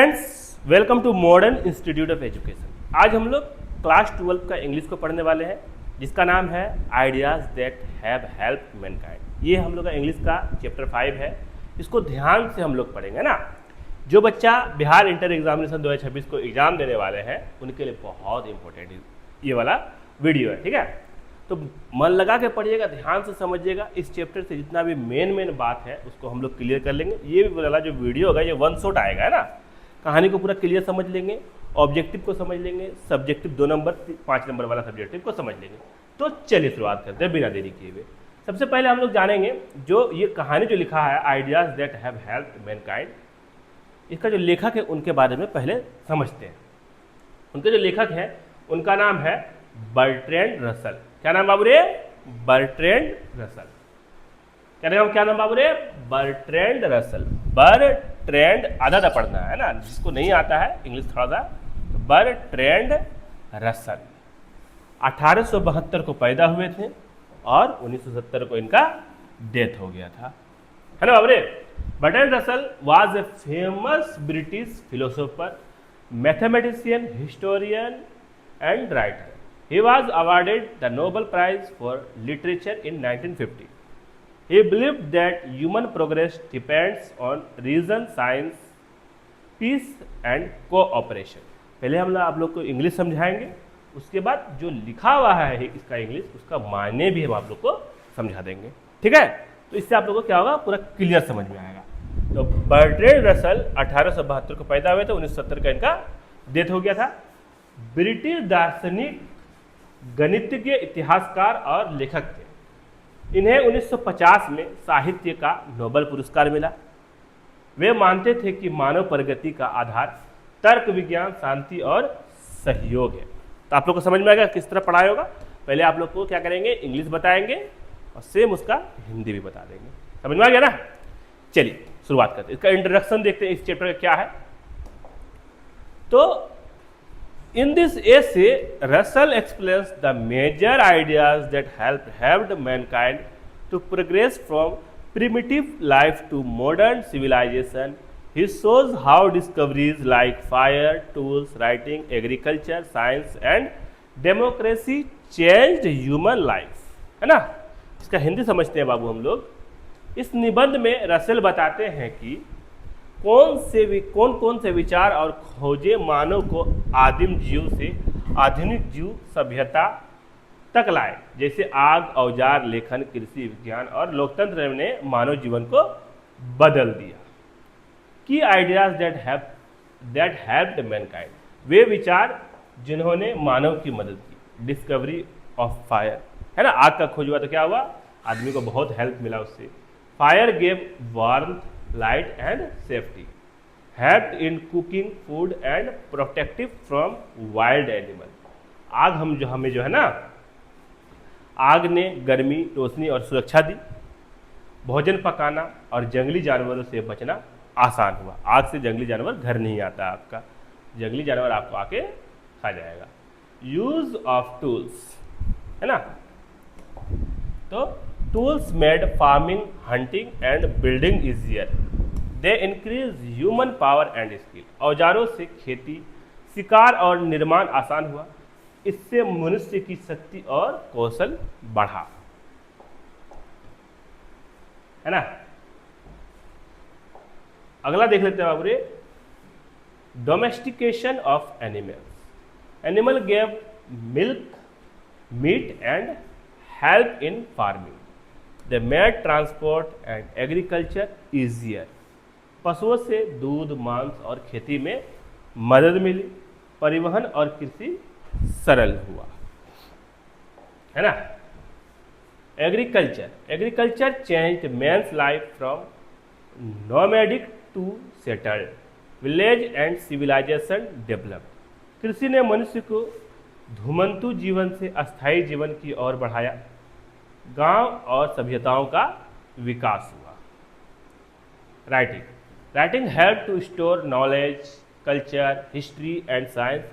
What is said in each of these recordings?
Friends, welcome to Modern Institute of Education. आज हम लोग क्लास 12 का इंग्लिश को पढ़ने वाले हैं, जिसका नाम है ideas that have helped Mankind. ये हम लोग का इंग्लिश का चैप्टर 5 है। इसको ध्यान से हम लोग पढ़ेंगे ना। जो बच्चा बिहार इंटर एग्जामिनेशन 2026 को एग्जाम देने वाले हैं, उनके लिए बहुत इंपॉर्टेंट ये वाला वीडियो है, ठीक है। तो मन लगा के पढ़िएगा, ध्यान से समझिएगा। इस चैप्टर से जितना भी मेन बात है उसको हम लोग क्लियर कर लेंगे। ये वाला जो वीडियो होगा ये वन शॉट आएगा, है ना। कहानी को पूरा क्लियर समझ लेंगे, ऑब्जेक्टिव को समझ लेंगे, सब्जेक्टिव 2 नंबर 5 नंबर वाला सब्जेक्टिव को समझ लेंगे। तो चलिए शुरुआत करते हैं बिना देरी किए हुए। सबसे पहले हम लोग जानेंगे जो ये कहानी जो लिखा है ideas that have helped Mankind, इसका जो लेखक है उनके बारे में पहले समझते हैं। उनके जो लेखक हैं उनका नाम है बर्ट्रैंड रसल। क्या नाम बाबू रे? Bertrand Russell. क्या नाम बाबू रे? Bertrand Russell. बर्ट्रैंड आधा पढ़ना है ना, जिसको नहीं आता है इंग्लिश थोड़ा सा। बर्ट्रैंड रसल 1872 को पैदा हुए थे और 1970 को इनका डेथ हो गया था, है ना बाबू रे। Bertrand Russell was a famous British philosopher, mathematician, historian and writer. He was awarded the Nobel Prize for Literature in 1950. He believed that human progress depends on reason, science, peace and cooperation. पहले हम आप लोग को English समझाएंगे, उसके बाद जो लिखा हुआ है इसका इंग्लिश, उसका मायने भी हम आप लोग को समझा देंगे, ठीक है। तो इससे आप लोगों को क्या होगा, पूरा क्लियर समझ में आएगा। तो बर्ट्रैंड रसल 1872 को पैदा हुए थे, 1970 का इनका डेथ हो गया था। ब्रिटिश दार्शनिक, गणितज्ञ, इतिहासकार और लेखक थे। इन्हें 1950 में साहित्य का नोबेल पुरस्कार मिला। वे मानते थे कि मानव प्रगति का आधार तर्क, विज्ञान, शांति और सहयोग है। तो आप लोग को समझ में आएगा किस तरह पढ़ाया होगा। पहले आप लोग को क्या करेंगे, इंग्लिश बताएंगे और सेम उसका हिंदी भी बता देंगे। समझ में आ गया ना। चलिए शुरुआत करते हैं। इसका इंट्रोडक्शन देखते हैं इस चैप्टर का क्या है। तो in this essay, Russell explains the major ideas that helped mankind to progress from primitive life to modern civilization. He shows how discoveries like fire, tools, writing, agriculture, science and democracy changed human life. है ना। इसका हिंदी समझते हैं बाबू हम लोग। इस निबंध में रसेल बताते हैं कि कौन कौन से विचार और खोजें मानव को आदिम जीव से आधुनिक जीव सभ्यता तक लाए, जैसे आग, औजार, लेखन, कृषि, विज्ञान और लोकतंत्र ने मानव जीवन को बदल दिया। की आइडियाज दैट हेल्प्ड मैनकाइंड, वे विचार जिन्होंने मानव की मदद की। डिस्कवरी ऑफ फायर, है ना, आग का खोज हुआ तो क्या हुआ, आदमी को बहुत हेल्प मिला उससे। Fire gave warmth, light and safety, helped in cooking food and protective from wild animal. आग हमें जो है ना, आग ने गर्मी, रोशनी और सुरक्षा दी। भोजन पकाना और जंगली जानवरों से बचना आसान हुआ। आग से जंगली जानवर घर नहीं आता, आपका जंगली जानवर आपको आके खा जाएगा। यूज ऑफ टूल्स, है ना। तो tools made farming, hunting and building easier. They increase human power and skill. औजारों से खेती, शिकार और निर्माण आसान हुआ। इससे मनुष्य की शक्ति और कौशल बढ़ा, है ना। अगला देख लेते हैं बाबू रे। Domestication of animals. Animal gave milk, meat and help in farming. They made transport and agriculture easier. पशुओं से दूध, मांस और खेती में मदद मिली। परिवहन और कृषि सरल हुआ, है ना। Agriculture changed man's life from nomadic to settled. Village and civilization developed. कृषि ने मनुष्य को धूमंतु जीवन से अस्थायी जीवन की ओर बढ़ाया। गांव और सभ्यताओं का विकास हुआ। Writing help to store knowledge, culture, history and science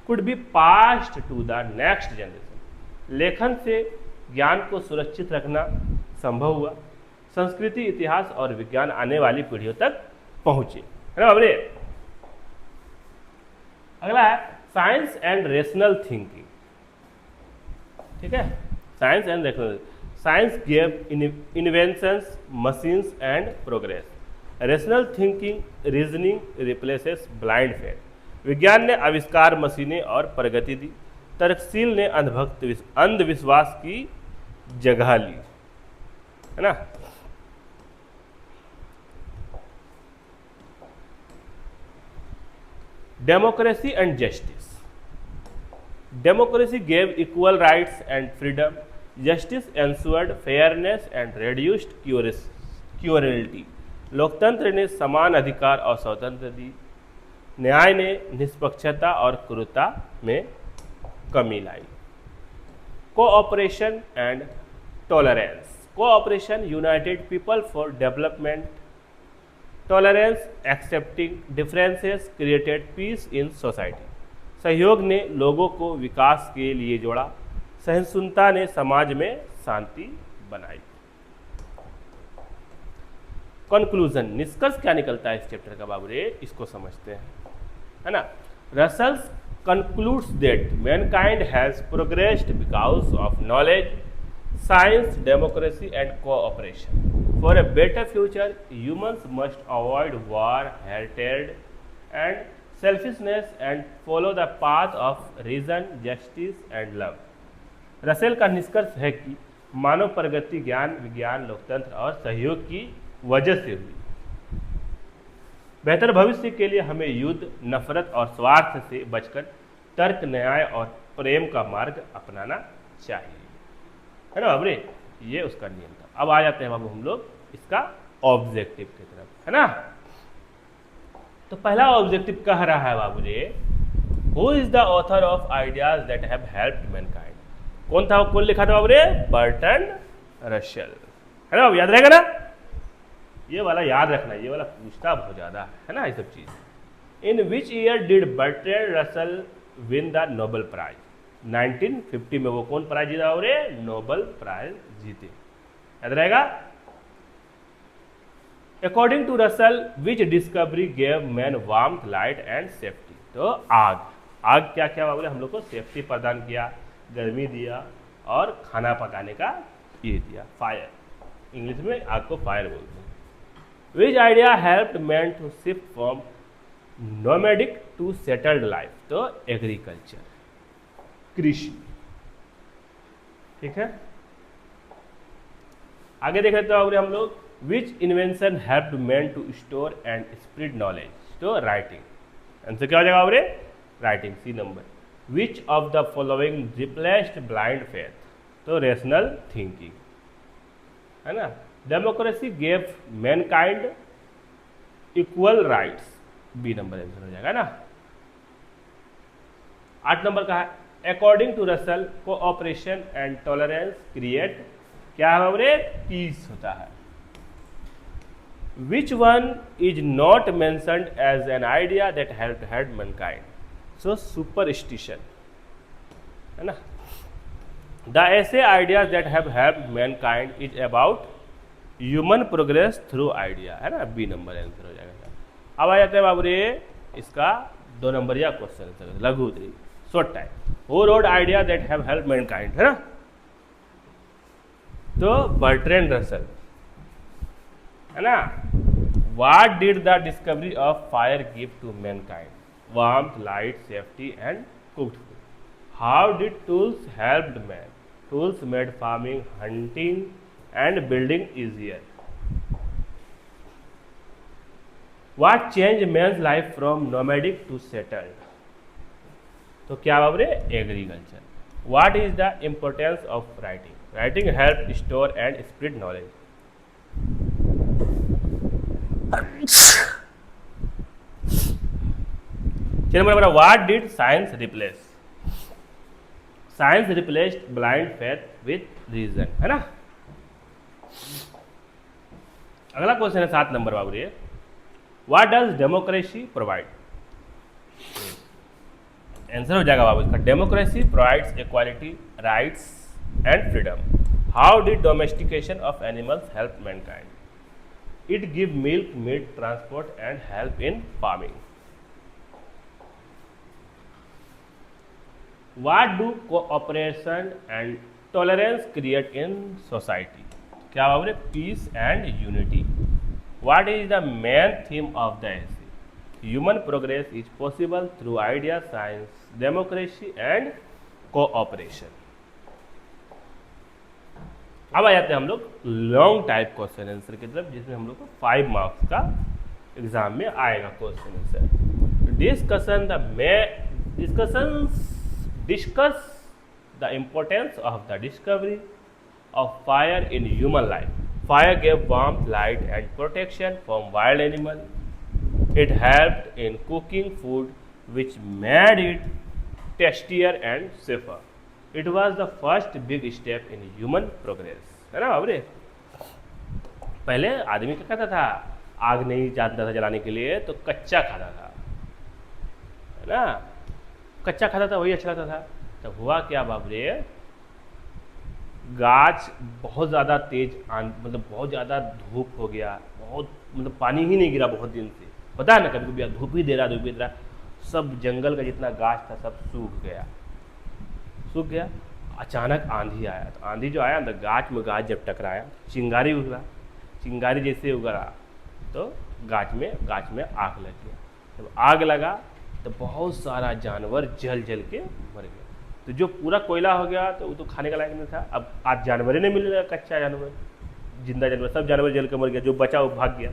could be passed to the next generation. लेखन से ज्ञान को सुरक्षित रखना संभव हुआ। संस्कृति, इतिहास और विज्ञान आने वाली पीढ़ियों तक पहुंचे, है ना बाबरे। अगला है साइंस एंड रेशनल थिंकिंग। ठीक है, science and rational. Science gave inventions, machines and progress. Rational thinking reasoning replaces blind faith. विज्ञान ने आविष्कार, मशीनें और प्रगति दी। तर्कशील ने अंधविश्वास की जगह ली, है ना। Democracy and justice. Democracy gave equal rights and freedom. Justice ensured fairness and reduced क्यूरलिटी। लोकतंत्र ने समान अधिकार और स्वतंत्रता दी। न्याय ने निष्पक्षता और क्रूरता में कमी लाई। Cooperation and tolerance. Cooperation united people for development. Tolerance accepting differences created peace in society. सहयोग ने लोगों को विकास के लिए जोड़ा। सहिष्णुता ने समाज में शांति बनाई। कंक्लूजन, निष्कर्ष क्या निकलता है इस चैप्टर का बाबू रे, इसको समझते हैं, है ना। Russell's concludes that mankind has progressed because of knowledge, science, democracy and cooperation. For a better future, humans must avoid war, hatred and selfishness and follow the path of reason, justice and love. Russell का निष्कर्ष है कि मानव प्रगति ज्ञान, विज्ञान, लोकतंत्र और सहयोग की वजह से हुई। बेहतर भविष्य के लिए हमें युद्ध, नफरत और स्वार्थ से बचकर तर्क, न्याय और प्रेम का मार्ग अपनाना चाहिए, है ना बाबू रे। ये उसका नियम था। अब आ जाते हैं बाबू हम लोग इसका ऑब्जेक्टिव की तरफ, है ना। तो पहला ऑब्जेक्टिव कह रहा है बाबू रे, who is the author of ideas that have helped Mankind. कौन था, कौन लिखा था बाबू रे, बर्टन रसेल, है ना। याद रहेगा ना, ये वाला याद रखना, ये वाला पूछता बहुत ज्यादा है ना ये सब चीज। In which year did Bertrand Russell win the Nobel prize. 1950 में वो कौन प्राइज जीता और नोबेल प्राइज जीते, याद रहेगा। According to Russell which discovery gave man warmth, light and safety. तो आग, आग क्या क्या बोले हम लोग को सेफ्टी प्रदान किया, गर्मी दिया और खाना पकाने का ये दिया, फायर। इंग्लिश में आग को फायर बोलते हैं। Which idea helped man to shift from nomadic to settled life. तो एग्रीकल्चर, कृषि, ठीक है। आगे देख लेते हैं हम लोग, which invention helped man to store and spread knowledge. तो राइटिंग, आंसर क्या हो जाएगा बाबू रे, writing, C number. Which of the following replaced blind faith. तो रेशनल थिंकिंग, है ना। Democracy gave mankind equal rights, B number answer हो जाएगा ना। 8 नंबर का है, according to Russell cooperation and tolerance create, क्या है बाबू रे, पीस होता है। Which one is not mentioned as an idea that helped mankind. So superstition, है ना। द ऐसे ideas that have helped mankind is about human progress through idea, है ना, बी नंबर आंसर हो जाएगा। अब आ जाते हैं बाबू रे इसका 2 नंबरिया क्वेश्चन, लघु उत्तरी, short time. Who wrote idea that have helped mankind, है ना। तो बर्ट्रैंड रसेल, है ना। What did the discovery of fire give to mankind. Warmth, light, safety and cooked food. How did tools helped man. Tools made farming, hunting and building easier. What changed man's life from nomadic to settled? तो क्या बाबू रे, agriculture. What is the importance of writing? Writing help store and spread knowledge. चलिए number, what did science replace? Science replaced blind faith with reason, है ना। अगला question है 7 number बाबू रे, What does democracy provide? Answer हो जाएगा बाबू इसका, democracy provides equality, rights and freedom. How did domestication of animals help mankind. It give milk, meat, transport and help in farming. What do cooperation and tolerance create in society? क्या बोले? Peace and unity. What is the main theme of the essay? Human progress is possible through idea, science, democracy and cooperation. अब आ जाते हैं हम लोग long type question answer की तरफ, जिसमें हम लोग को 5 मार्क्स का एग्जाम में आएगा question answer. Discuss the importance of the discovery of fire in human life. Fire gave warmth, light and protection from wild animal. It helped in cooking food, which made it tastier and safer. It was the first big step in human progress. है ना बाबरे? पहले आदमी क्या खाता था? आग नहीं जानता था जलाने के लिए, तो कच्चा खाता था, है ना? कच्चा खाता था, वही अच्छा लगता था। तब हुआ क्या बाबरे? गाछ बहुत ज़्यादा तेज मतलब बहुत ज़्यादा धूप हो गया, बहुत मतलब पानी ही नहीं गिरा बहुत दिन से, पता है ना, कभी कभी धूप ही दे रहा, सब जंगल का जितना गाछ था सब सूख गया। अचानक आंधी आया, तो आंधी जो आया तो गाछ में गाछ जब टकराया, चिंगारी उगला, चिंगारी जैसे उगला तो गाछ में आग लग गया। जब आग लगा तो बहुत सारा जानवर जल के मर गया। तो जो पूरा कोयला हो गया तो वो तो खाने का लायक नहीं था। अब आज जानवर ही नहीं मिल रहा, कच्चा जानवर, जिंदा जानवर, सब जानवर जल के मर गया। जो बचा वो भाग गया।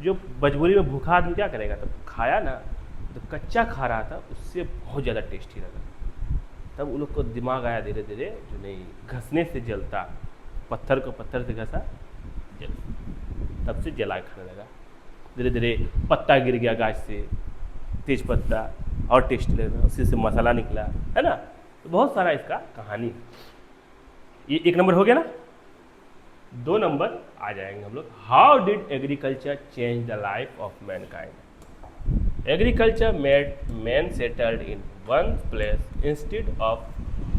जो मजबूरी में भूखा आदमी क्या करेगा? तब खाया ना, तो कच्चा खा रहा था, उससे बहुत ज़्यादा टेस्टी लगा। तब उन लोग को दिमाग आया धीरे धीरे, जो नहीं, घसने से जलता, पत्थर को पत्थर से घसा जल, तब से जला खाने लगा। धीरे धीरे पत्ता गिर गया गाछ से, तेज पत्ता, और टेस्टी लगा, उसी से मसाला निकला, है ना? तो बहुत सारा इसका कहानी। ये 1 नंबर हो गया ना। 2 नंबर आ जाएंगे हम लोग। How did agriculture change the life of Mankind? Agriculture made man settled in one place instead of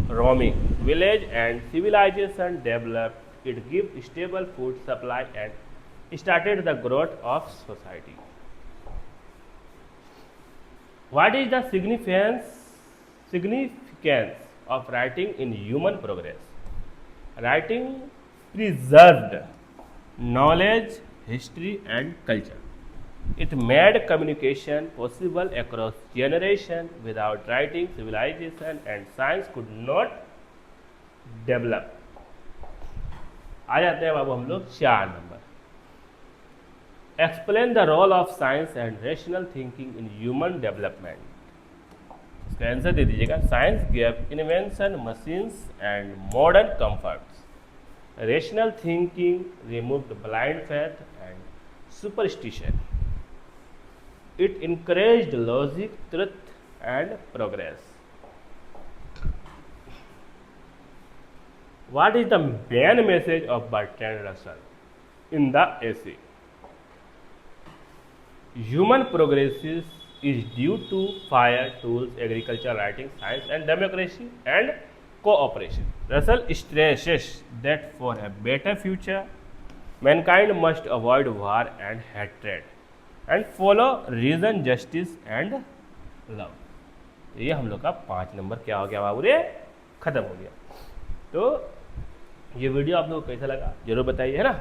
roaming village, and civilization developed. It gave stable food supply and started the growth of society. What is the significance of writing in human progress? Writing preserved knowledge, history and culture. It made communication possible across generations. Without writing, civilization and science could not develop. आ जाते हैं बाबू हम लोग 4 number. Explain the role of science and rational thinking in human development. इसका answer दे दीजिएगा। Science gave invention, machines and modern comforts. Rational thinking removed blind faith and superstition. It encouraged logic, truth and progress. What is the main message of Bertrand Russell in the essay? Human progress is due to fire, tools, agriculture, writing, science and democracy and cooperation. Russell stresses that for a better future, mankind must avoid war and hatred and follow reason, justice and love. ये हम लोग का 5 number क्या हो गया बाबू रे? खत्म हो गया। तो ये वीडियो आप लोगों को कैसा लगा जरूर बताइए, है ना?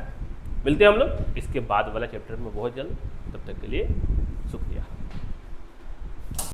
मिलते हैं हम लोग इसके बाद वाला चैप्टर में बहुत जल्द। तब तक के लिए